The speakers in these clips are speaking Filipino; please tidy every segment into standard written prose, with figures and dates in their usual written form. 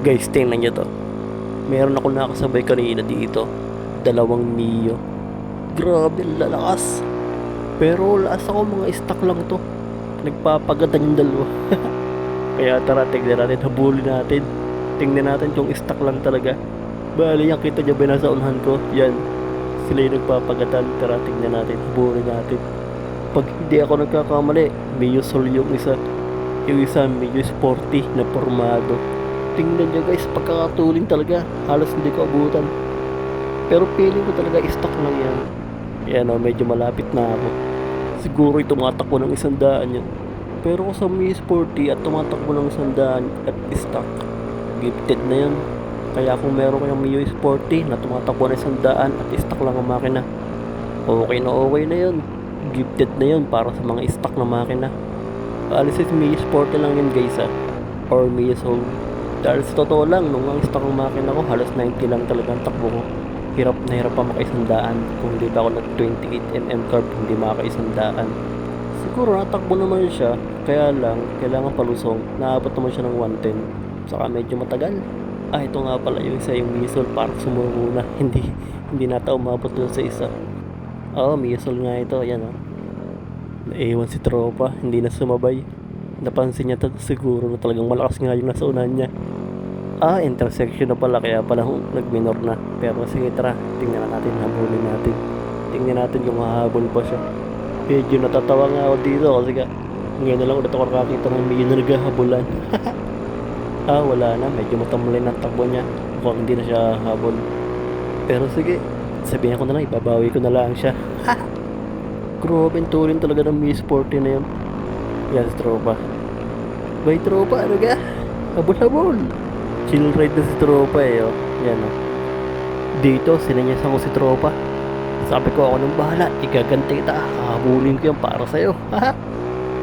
Guys, tingnan nyo to. Meron ako nakasabay kanina dito. Dalawang Mio. Grabe, lalakas. Pero lakas ako, mga stock lang to. Nagpapaganda yung dalawa. Kaya tara, tignan natin, habulin natin. Tingnan natin kung stock lang talaga. Bali, yung kita nyo ba nasa unahan ko? Yan. Sila yung nagpapagatan. Tara, tingnan natin, habulin natin. Pag hindi ako nagkakamali, Mio Sol yung isa. Yung isa, Mio Sporty na formado. Tingnan nyo guys, pagkakatuling talaga. Halos hindi ko abutan. Pero feeling ko talaga stock lang yan. Yan o, medyo malapit na ako. Siguro tumatakbo ng 100 yan. Pero kung sa Mio Sporty at tumatakbo ng 100 at stock, gifted na yan. Kaya kung meron kayong Mio Sporty na tumatakbo ng 100 at stock lang ang makina, okay na yun. Gifted na yun para sa mga stock na makina. Alis sa Mio Sporty lang yun guys or Mio Soul. Dahil sa totoo lang, nung ang stock ng makina ko, halos 90 lang talaga ang takbo ko. Hirap na hirap pa makaisandaan. Kung hindi pa ako nag 28mm carb, hindi makaisandaan. Siguro natakbo naman siya, kaya lang, kailangan palusong. Naabot naman siya ng 110. Saka medyo matagal. Ito nga pala yung isa, yung Mio Soul, parang sumuko na. Hindi nata umabot doon sa isa. Mio Soul nga ito, yan naiwan si tropa, hindi na sumabay. Napansin niya siguro na talagang malakas nga yung nasa unahan niya. Intersection na pala, kaya pala nag-minor na. Pero sige, tara, tingnan natin, habulin natin. Tingnan natin kung hahabol pa siya. Medyo natatawa nga ako dito kasi ngayon na lang ulit ako nakakita ng Mio na naghahabulan. Wala na, medyo matamlay na takbo niya. Mukhang hindi na siya habol. Pero sige, sabihin ko na lang, ibabawi ko na lang siya. Grabe, turin talaga ng Mio Sporty na yun. Yan si tropa. Bay tropa, ano ga? Habol-habol. Chill ride na si tropa Yan Dito, sinanyasan ko si tropa. Sabi ko, ako nang bahala, igaganti kita. Habulin ko yan para sa'yo.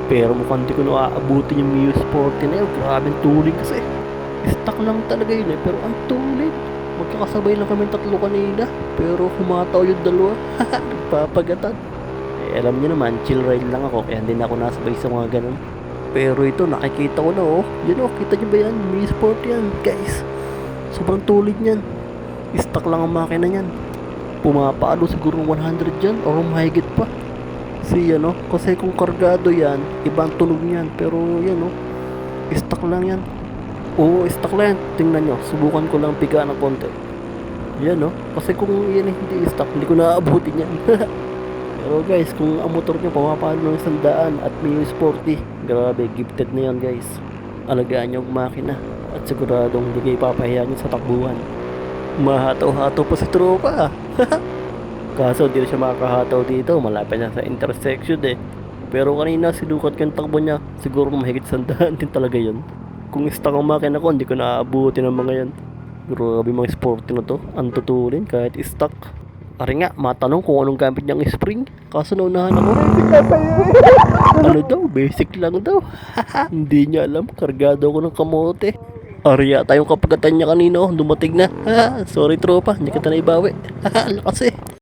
Pero mukhang di ko naaabutin yung Mio Sporty na yun. Grabe ang tulig kasi. Stock lang talaga yun pero ang tulig. Magkakasabay lang kami tatlo kanina. Pero humataw yung dalawa. Nagpapagatan. Alam niyo naman, chill ride lang ako, kaya hindi na ako nasabay sa mga ganun. Pero ito, nakikita ko na Yan kita niyo ba yan? Mio Sport yan, guys. Sobrang tulid niyan. Stock lang ang makina niyan. Pumapalo siguro 100 dyan, o mahigit pa. Kasi kung kargado yan, ibang tunog niyan. Pero yan stock lang yan. Stock lang yan. Tingnan nyo, subukan ko lang piga ng konti. Yan kasi kung yan hindi stock, hindi ko naaabutin yan. Pero guys, kung ang motor nyo pumapalo ng 100 at Mio Sporty, grabe, gifted na yan guys. Alagaan nyo ang makina at siguradong hindi kayo papahiya nyo sa takbuhan. Mahataw-hataw pa si tropa. Kaso hindi na siya makakahataw dito, malapit na sa intersection Pero kanina sinukat ko yung takbo niya, siguro mahigit 100 din talaga yun. Kung stock ang makina ko, hindi ko naaabuti ng mga yan. Grabe mga sporty na to, ang tutulin kahit stock. Ari nga, matanong kung anong gamit niyang spring. Kaso naunahan ako. Ano daw? Basic lang daw. Hindi niya alam. Kargado ako ng kamote. Ari yata yung kapagatan niya kanina. Dumating na. Sorry tropa, hindi kita naibawi. Lakas